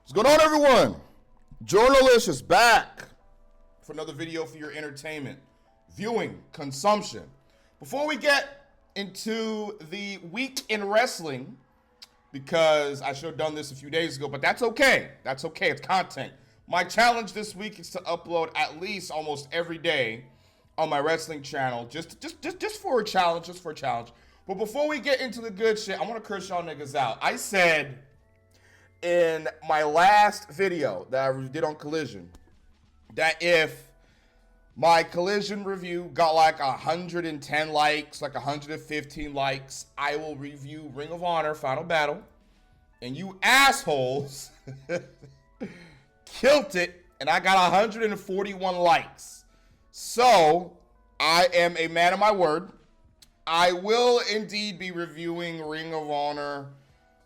What's going on, everyone? Journalist is back for another video for your entertainment, viewing, consumption. Before we get into the week in wrestling, because I should have done this a few days ago, but that's okay. That's okay. It's content. My challenge this week is to upload at least almost every day on my wrestling channel, just for a challenge, But before we get into the good shit, I want to curse y'all niggas out. I said in my last video that I did on Collision that if my Collision review got like 110 likes, like 115 likes, I will review Ring of Honor Final Battle. And you assholes killed it, and I got 141 likes. So, I am a man of my word. I will indeed be reviewing Ring of Honor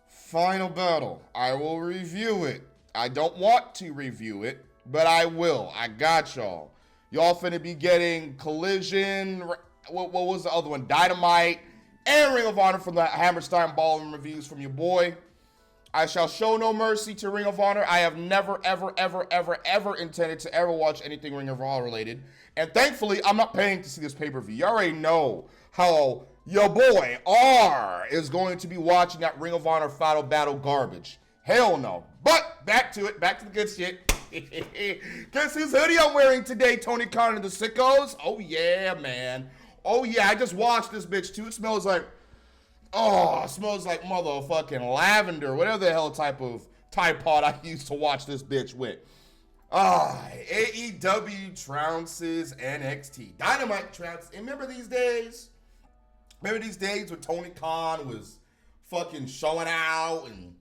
Final Battle. I will review it. I don't want to review it, but I will. I got y'all. Y'all finna be getting Collision, what was the other one? Dynamite, and Ring of Honor from the Hammerstein Ballroom reviews from your boy. I shall show no mercy to Ring of Honor. I have never, ever intended to ever watch anything Ring of Honor related. And thankfully, I'm not paying to see this pay-per-view. You already know how your boy R is going to be watching that Ring of Honor Final Battle garbage. Hell no. But back to it. Back to the good shit. Guess whose hoodie I'm wearing today, Tony Khan and the Sickos? Oh, yeah, man. Oh, yeah. I just washed this bitch, too. It smells like motherfucking lavender, whatever the hell type of Tide Pod I used to watch this bitch with. AEW trounces NXT. Dynamite trounces. Remember these days? Remember these days when Tony Khan was fucking showing out and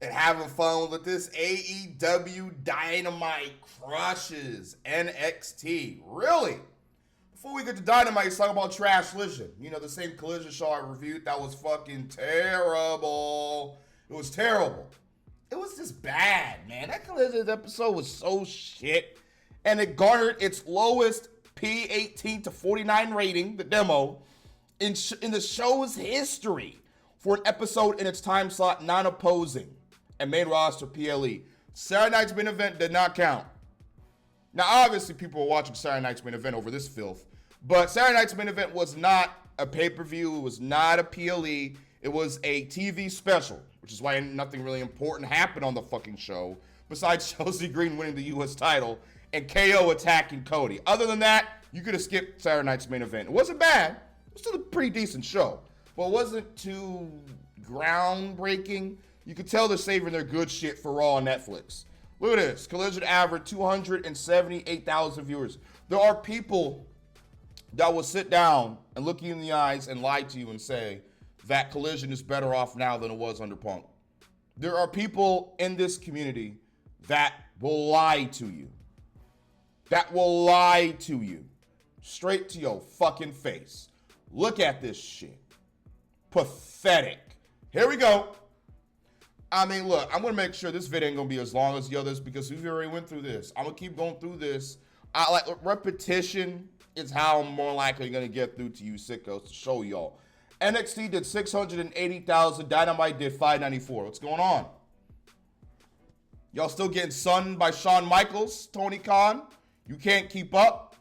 having fun with this? AEW Dynamite crushes NXT. Really? Before we get to Dynamite, let's talk about Trash Collision. You know, the same Collision show I reviewed that was fucking terrible. It was terrible. It was just bad, man. That Collision episode was so shit. And it garnered its lowest P18 to 49 rating, the demo, in the show's history for an episode in its time slot non-opposing and main roster PLE. Saturday night's main event did not count. Now, obviously, people were watching Saturday night's main event over this filth. But Saturday night's main event was not a pay-per-view. It was not a PLE. It was a TV special, which is why nothing really important happened on the fucking show, besides Chelsea Green winning the U.S. title and KO attacking Cody. Other than that, you could have skipped Saturday night's main event. It wasn't bad. It was still a pretty decent show. But it wasn't too groundbreaking. You could tell they're saving their good shit for Raw on Netflix. Look at this. Collision averaged 278,000 viewers. There are people that will sit down and look you in the eyes and lie to you and say that Collision is better off now than it was under Punk. There are people in this community that will lie to you. That will lie to you. Straight to your fucking face. Look at this shit. Pathetic. Here we go. I mean, look, I'm going to make sure this video ain't going to be as long as the others because we already went through this. I'm going to keep going through this. Repetition is how I'm more likely going to get through to you sickos to show y'all. NXT did 680,000. Dynamite did 594. What's going on? Y'all still getting sunned by Shawn Michaels, Tony Khan? You can't keep up?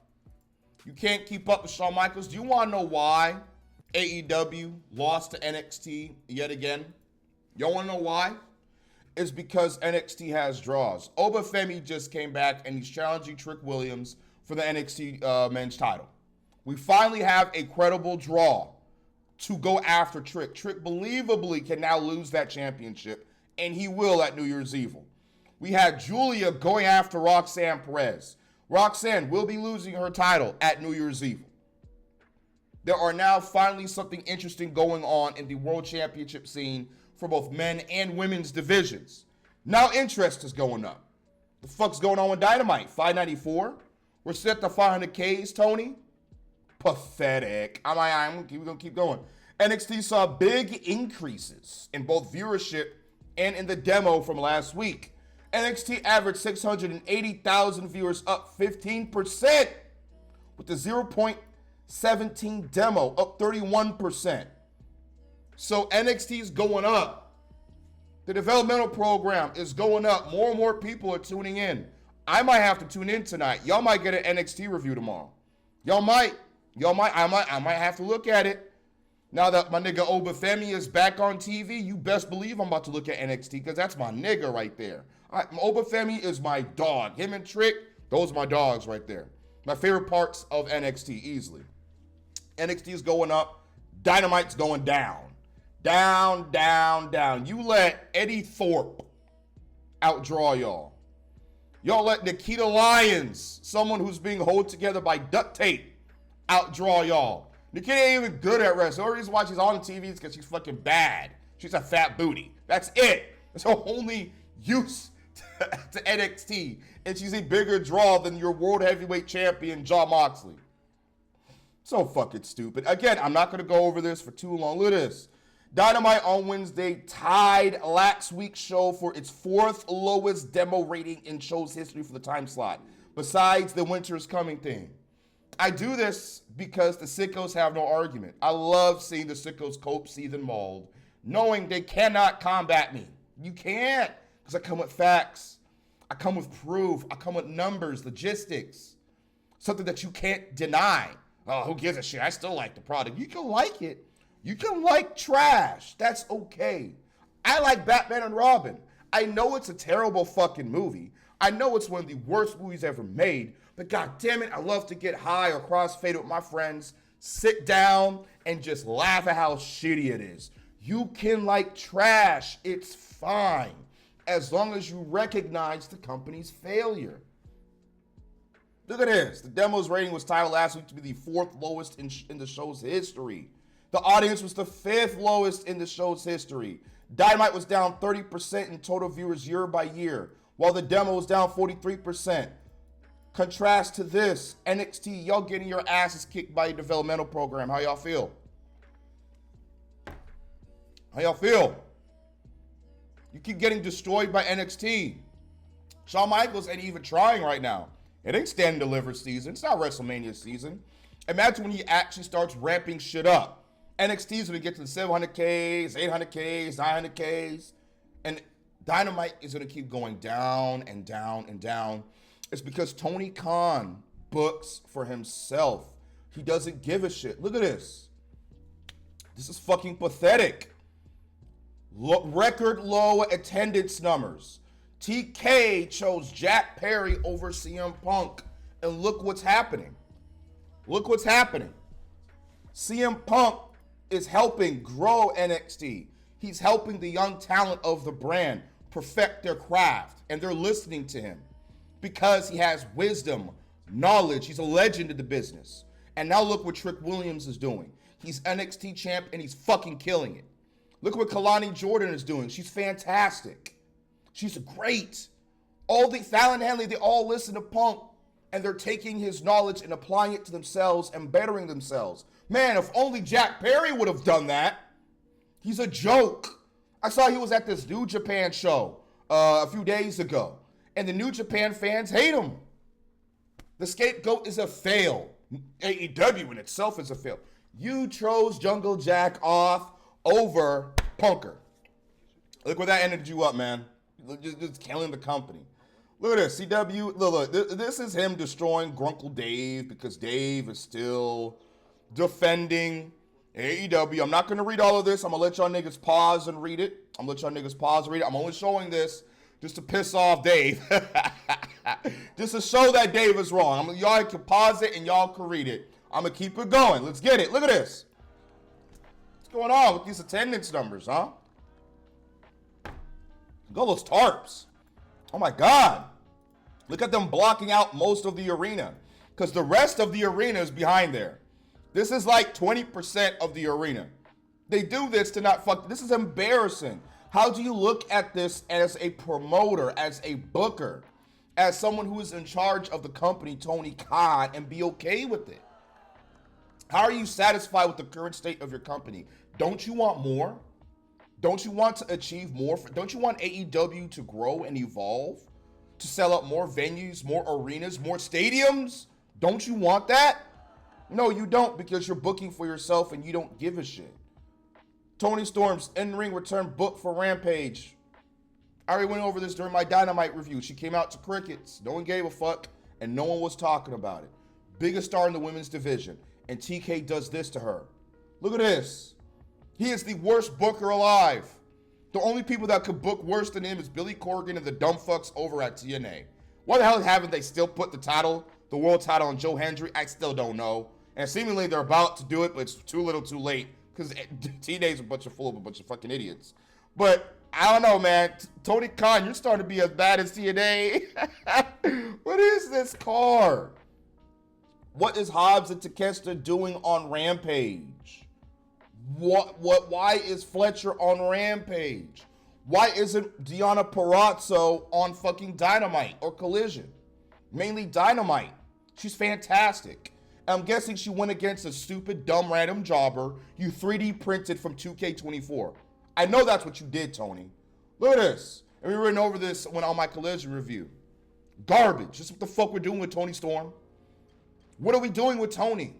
You can't keep up with Shawn Michaels? Do you want to know why AEW lost to NXT yet again? Y'all want to know why? It's because NXT has draws. Obafemi just came back and he's challenging Trick Williams for the NXT men's title. We finally have a credible draw to go after Trick. Trick believably can now lose that championship, and he will at New Year's Eve. We had Julia going after Roxanne Perez. Roxanne will be losing her title at New Year's Eve. There are now finally something interesting going on in the World Championship scene for both men and women's divisions. Now interest is going up. The fuck's going on with Dynamite? 594? We're set to 500Ks, Tony? Pathetic. We're going to keep going. NXT saw big increases in both viewership and in the demo from last week. NXT averaged 680,000 viewers, up 15%, with the 0.17 demo up 31%. So NXT is going up. The developmental program is going up. More and more people are tuning in. I might have to tune in tonight. Y'all might get an NXT review tomorrow. Y'all might. I might have to look at it. Now that my nigga Obafemi is back on TV, you best believe I'm about to look at NXT because that's my nigga right there. Obafemi is my dog. Him and Trick, those are my dogs right there. My favorite parts of NXT, easily. NXT is going up. Dynamite's going down. Down, down, down. You let Eddie Thorpe outdraw y'all. Y'all let Nikita Lyons, someone who's being held together by duct tape, outdraw y'all. Nikita ain't even good at wrestling. The only reason why she's on TV is because she's fucking bad. She's a fat booty. That's it. That's her only use to NXT. And she's a bigger draw than your world heavyweight champion, Jon Moxley. So fucking stupid. Again, I'm not going to go over this for too long. Look at this. Dynamite on Wednesday tied last week's show for its 4th lowest demo rating in show's history for the time slot, besides the Winter's Coming thing. I do this because the sickos have no argument. I love seeing the sickos cope, seethe, and mauled, knowing they cannot combat me. You can't, because I come with facts. I come with proof. I come with numbers, logistics, something that you can't deny. Oh, who gives a shit? I still like the product. You can like it. You can like trash. That's okay. I like Batman and Robin. I know it's a terrible fucking movie. I know it's one of the worst movies ever made, but god damn it, I love to get high or crossfade with my friends, sit down, and just laugh at how shitty it is. You can like trash. It's fine, as long as you recognize the company's failure. Look at this. The demo's rating was titled last week to be the 4th lowest in the show's history. The audience was the 5th lowest in the show's history. Dynamite was down 30% in total viewers year by year, while the demo was down 43%. Contrast to this, NXT, y'all getting your asses kicked by a developmental program. How y'all feel? How y'all feel? You keep getting destroyed by NXT. Shawn Michaels ain't even trying right now. It ain't Stand and Deliver season. It's not WrestleMania season. Imagine when he actually starts ramping shit up. NXT is going to get to the 700Ks, 800Ks, 900Ks. And Dynamite is going to keep going down and down and down. It's because Tony Khan books for himself. He doesn't give a shit. Look at this. This is fucking pathetic. Record low attendance numbers. TK chose Jack Perry over CM Punk. And look what's happening. Look what's happening. CM Punk is helping grow NXT. He's helping the young talent of the brand perfect their craft. And they're listening to him because he has wisdom, knowledge. He's a legend in the business. And now look what Trick Williams is doing. He's NXT champ and he's fucking killing it. Look what Kalani Jordan is doing. She's fantastic. She's great. All the Fallon Henley, they all listen to Punk, and they're taking his knowledge and applying it to themselves and bettering themselves. Man, if only Jack Perry would have done that. He's a joke. I saw he was at this New Japan show a few days ago, and the New Japan fans hate him. The scapegoat is a fail. AEW in itself is a fail. You chose Jungle Jack off over Punker. Look where that ended you up, man. Just killing the company. Look at this. CW, look, this is him destroying Grunkle Dave because Dave is still defending AEW. I'm not going to read all of this. I'm going to let y'all niggas pause and read it. I'm only showing this just to piss off Dave. Just to show that Dave is wrong. Y'all can pause it and y'all can read it. I'm going to keep it going. Let's get it. Look at this. What's going on with these attendance numbers, huh? Go those tarps. Oh my God. Look at them blocking out most of the arena because the rest of the arena is behind there. This is like 20% of the arena. They do this to not fuck. This is embarrassing. How do you look at this as a promoter, as a booker, as someone who is in charge of the company, Tony Khan, and be okay with it? How are you satisfied with the current state of your company? Don't you want more? Don't you want to achieve more? Don't you want AEW to grow and evolve? To sell out more venues, more arenas, more stadiums? Don't you want that? No, you don't, because you're booking for yourself and you don't give a shit. Tony Storm's in-ring return book for Rampage. I already went over this during my Dynamite review. She came out to crickets. No one gave a fuck, and no one was talking about it. Biggest star in the women's division, and TK does this to her. Look at this. He is the worst booker alive. The only people that could book worse than him is Billy Corgan and the dumb fucks over at TNA. Why the hell haven't they still put the world title on Joe Hendry? I still don't know. And seemingly they're about to do it, but it's too little too late because TNA's a bunch of fucking idiots. But I don't know, man. Tony Khan, you're starting to be as bad as TNA. What is this car? What is Hobbs and Takeshita doing on Rampage? Why is Fletcher on Rampage? Why isn't Deonna Purrazzo on fucking Dynamite or Collision? Mainly Dynamite. She's fantastic. I'm guessing she went against a stupid, dumb, random jobber you 3D printed from 2K24. I know that's what you did, Tony. Look at this. And we went over this on my Collision review. Garbage. This is what the fuck we're doing with Tony Storm. What are we doing with Tony?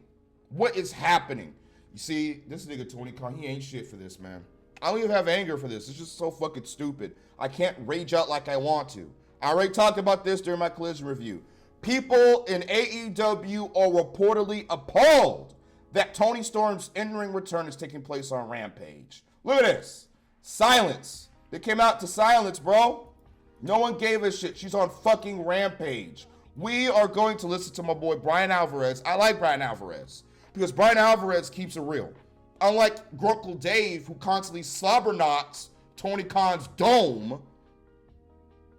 What is happening? You see, this nigga Tony Khan, he ain't shit for this, man. I don't even have anger for this. It's just so fucking stupid. I can't rage out like I want to. I already talked about this during my Collision review. People in AEW are reportedly appalled that Tony Storm's in-ring return is taking place on Rampage. Look at this. Silence. They came out to silence, bro. No one gave a shit. She's on fucking Rampage. We are going to listen to my boy Brian Alvarez. I like Brian Alvarez because Brian Alvarez keeps it real. Unlike Grunkle Dave, who constantly slobber knots Tony Khan's dome,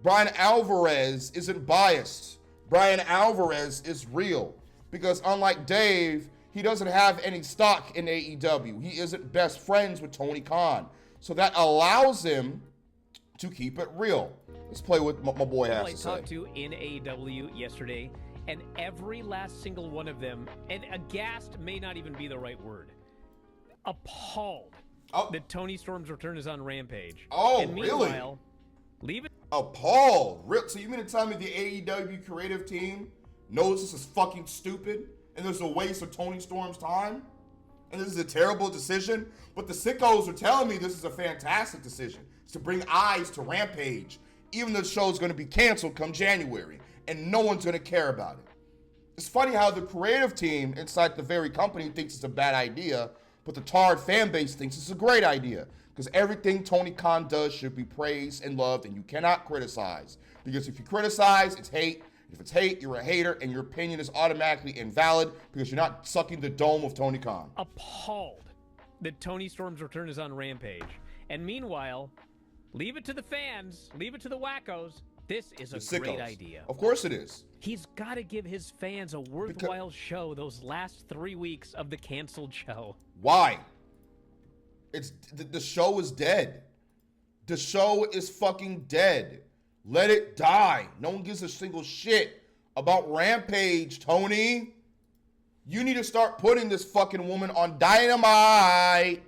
Brian Alvarez isn't biased. Brian Alvarez is real because unlike Dave, he doesn't have any stock in AEW. He isn't best friends with Tony Khan. So that allows him to keep it real. Let's play with what my boy has to say. I talked to in AEW yesterday, and every last single one of them, and aghast may not even be the right word, appalled that Tony Storm's return is on Rampage. Oh, and really? Leave it. Appalled? So you mean to tell me the AEW creative team knows this is fucking stupid and there's a waste of Tony Storm's time? And this is a terrible decision? But the sickos are telling me this is a fantastic decision. It's to bring eyes to Rampage, even though the show's going to be canceled come January, and no one's going to care about it. It's funny how the creative team inside the very company thinks it's a bad idea, but the tarred fan base thinks it's a great idea. Because everything Tony Khan does should be praised and loved, and you cannot criticize. Because if you criticize, it's hate. If it's hate, you're a hater, and your opinion is automatically invalid because you're not sucking the dome of Tony Khan. Appalled that Tony Storm's return is on Rampage. And meanwhile, leave it to the fans, leave it to the wackos. This is a great idea. Of course it is. He's got to give his fans a worthwhile show those last 3 weeks of the canceled show. Why? The show is dead. The show is fucking dead. Let it die. No one gives a single shit about Rampage, Tony. You need to start putting this fucking woman on Dynamite.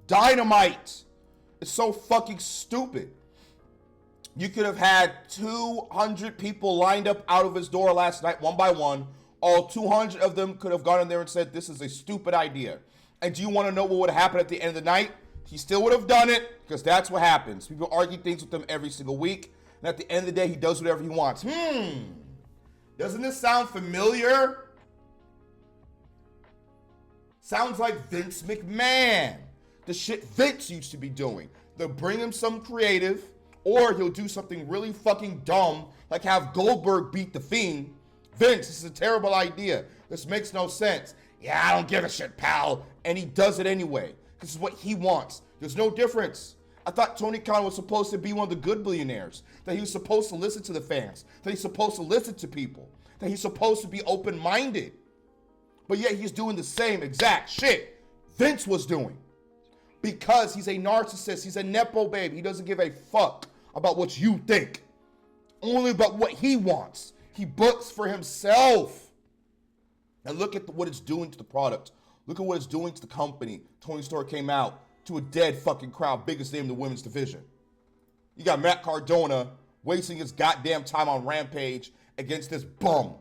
Dynamite. It's so fucking stupid. You could have had 200 people lined up out of his door last night, one by one. All 200 of them could have gone in there and said, this is a stupid idea. And do you want to know what would happen at the end of the night? He still would have done it because that's what happens. People argue things with him every single week. And at the end of the day, he does whatever he wants. Doesn't this sound familiar? Sounds like Vince McMahon. The shit Vince used to be doing. They'll bring him some creative, or he'll do something really fucking dumb, like have Goldberg beat The Fiend. Vince, this is a terrible idea. This makes no sense. Yeah, I don't give a shit, pal. And he does it anyway. This is what he wants. There's no difference. I thought Tony Khan was supposed to be one of the good billionaires. That he was supposed to listen to the fans. That he's supposed to listen to people. That he's supposed to be open-minded. But yet he's doing the same exact shit Vince was doing. Because he's a narcissist. He's a nepo babe. He doesn't give a fuck about what you think. Only about what he wants. He books for himself. And look at what it's doing to the product. Look at what it's doing to the company. Tony Storm came out to a dead fucking crowd, biggest name in the women's division. You got Matt Cardona wasting his goddamn time on Rampage against this bum.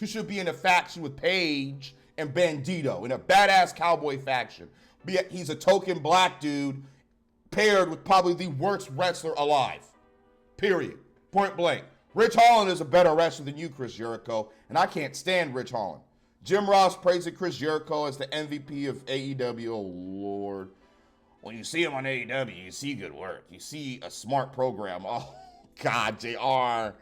He should be in a faction with Paige and Bandito, in a badass cowboy faction. But he's a token black dude paired with probably the worst wrestler alive. Period. Point blank. Rich Holland is a better wrestler than you, Chris Jericho, and I can't stand Rich Holland. Jim Ross praising Chris Jericho as the MVP of AEW. Oh, Lord. When you see him on AEW, you see good work. You see a smart program. Oh, God, JR.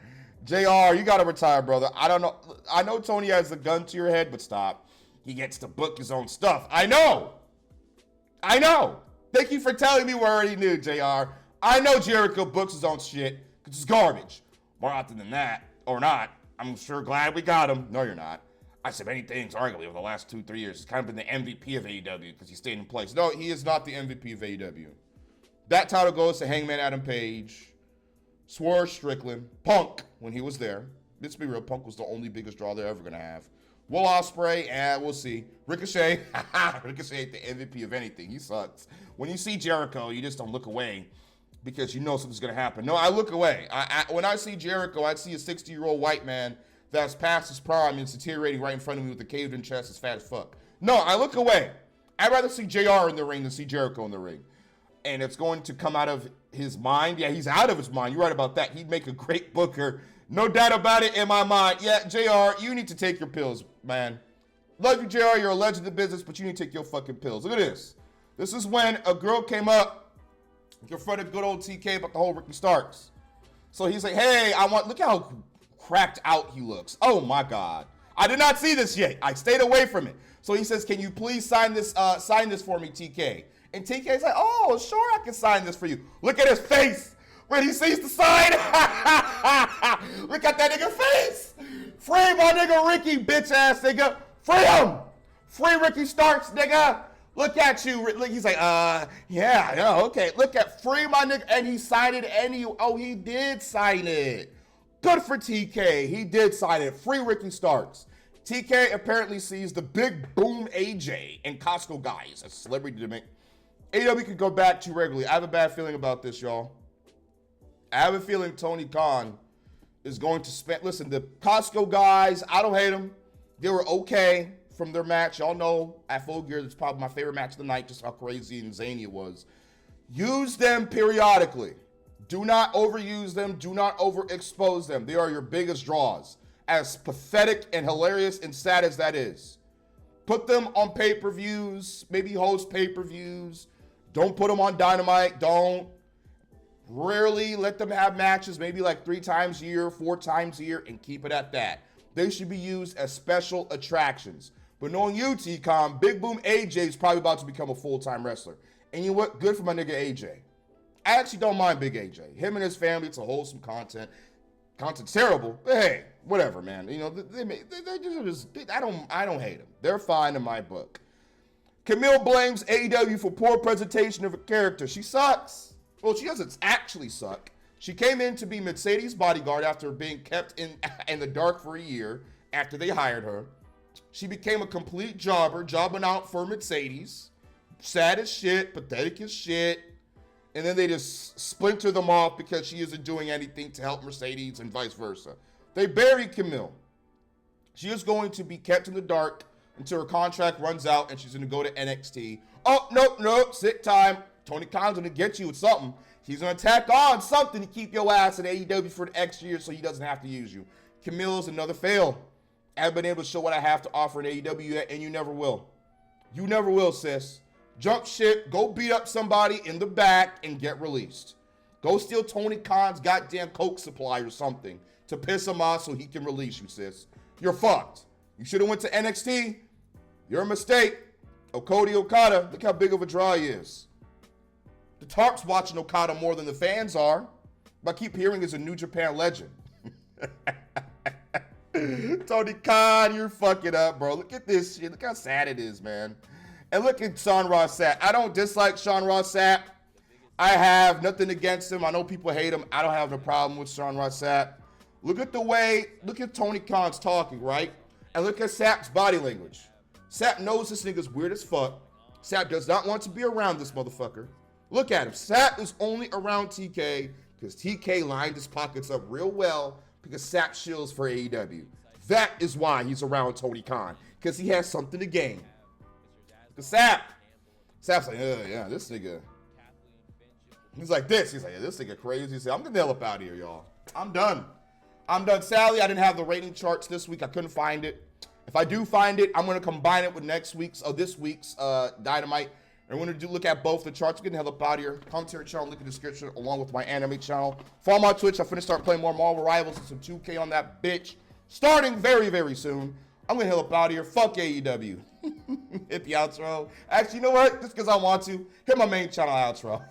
JR, you got to retire, brother. I don't know. I know Tony has a gun to your head, but stop. He gets to book his own stuff. I know. Thank you for telling me we already knew, JR. I know Jericho books his own shit because it's garbage. More often than that, or not, I'm sure glad we got him. No, you're not. I said many things, arguably, over the last 2-3 years. He's kind of been the MVP of AEW because he stayed in place. No, he is not the MVP of AEW. That title goes to Hangman Adam Page, Swerve Strickland, Punk, when he was there. Let's be real, Punk was the only biggest draw they're ever going to have. Will Ospreay, we'll see. Ricochet, Ricochet ain't the MVP of anything. He sucks. When you see Jericho, you just don't look away because you know something's going to happen. No, I look away. When I see Jericho, I see a 60-year-old white man that's past his prime and it's deteriorating right in front of me with a caved-in chest as fat as fuck. No, I look away. I'd rather see JR in the ring than see Jericho in the ring. And it's going to come out of his mind. Yeah, he's out of his mind. You're right about that. He'd make a great booker. No doubt about it in my mind. Yeah, JR, you need to take your pills, man. Love you, JR. You're a legend of business, but you need to take your fucking pills. Look at this. This is when a girl came up in front of good old TK about the whole Ricky Starks. So he's like, hey, look how cracked out he looks. Oh my God. I did not see this yet. I stayed away from it. So he says, can you please sign this for me, TK? And TK's like, oh, sure, I can sign this for you. Look at his face when he sees the sign. Look at that nigga face. Free my nigga Ricky, bitch ass nigga. Free him. Free Ricky Starks, nigga. Look at you. He's like, yeah, okay. Look at free my nigga. And he signed it he did sign it. Good for TK. He did sign it. Free Ricky Starks. TK apparently sees the big boom AJ and Costco guys as celebrity to make. AEW could go back to regularly. I have a bad feeling about this, y'all. I have a feeling Tony Khan is going to spend. Listen, the Costco guys, I don't hate them. They were okay from their match. Y'all know at Full Gear, it's probably my favorite match of the night, just how crazy and zany it was. Use them periodically. Do not overuse them. Do not overexpose them. They are your biggest draws. As pathetic and hilarious and sad as that is. Put them on pay-per-views. Maybe host pay-per-views. Don't put them on Dynamite. Don't. Rarely let them have matches, maybe like 3 times a year, 4 times a year, and keep it at that. They should be used as special attractions. But knowing you, T-Com, Big Boom AJ is probably about to become a full-time wrestler. And you know what? Good for my nigga AJ. I actually don't mind Big AJ. Him and his family, it's a wholesome content. Content's terrible, but hey, whatever, man. You know, I don't hate them. They're fine in my book. Camille blames AEW for poor presentation of a character. She sucks. Well, she doesn't actually suck. She came in to be Mercedes' bodyguard after being kept in the dark for a year after they hired her. She became a complete jobber, jobbing out for Mercedes. Sad as shit, pathetic as shit. And then they just splinter them off because she isn't doing anything to help Mercedes and vice versa. They buried Camille. She is going to be kept in the dark until her contract runs out and she's going to go to NXT. Oh, nope, sit time. Tony Khan's going to get you with something. He's going to tack on something to keep your ass at AEW for the next year so he doesn't have to use you. Camille's another fail. I haven't been able to show what I have to offer in AEW yet, and you never will. You never will, sis. Jump ship, go beat up somebody in the back and get released. Go steal Tony Khan's goddamn Coke supply or something to piss him off so he can release you, sis. You're fucked. You should have went to NXT. You're a mistake. Cody Okada, look how big of a draw he is. The Tarp's watching Okada more than the fans are. But I keep hearing he's a New Japan legend. Tony Khan, you're fucking up, bro. Look at this shit. Look how sad it is, man. And look at Sean Ross Sapp. I don't dislike Sean Ross Sapp. I have nothing against him. I know people hate him. I don't have a problem with Sean Ross Sapp. Look at Tony Khan's talking, right? And look at Sapp's body language. Sapp knows this nigga's weird as fuck. Sapp does not want to be around this motherfucker. Look at him. Sapp is only around TK because TK lined his pockets up real well because Sapp shills for AEW. That is why he's around Tony Khan, because he has something to gain. Because Sapp's like, yeah, this nigga, He's like this. He's like, yeah, this nigga crazy. He said, I'm getting the hell up out of here, y'all. I'm done. Sadly, I didn't have the rating charts this week. I couldn't find it. If I do find it, I'm going to combine it with this week's Dynamite. And we're going to look at both the charts. Getting the hell up out of here. Commentary channel, link in the description, along with my anime channel. Follow my Twitch. I'm finna start playing more Marvel Rivals and some 2K on that bitch. Starting very, very soon. I'm going to hell up out of here. Fuck AEW. Hit the outro. Actually, you know what? Just because I want to, hit my main channel outro.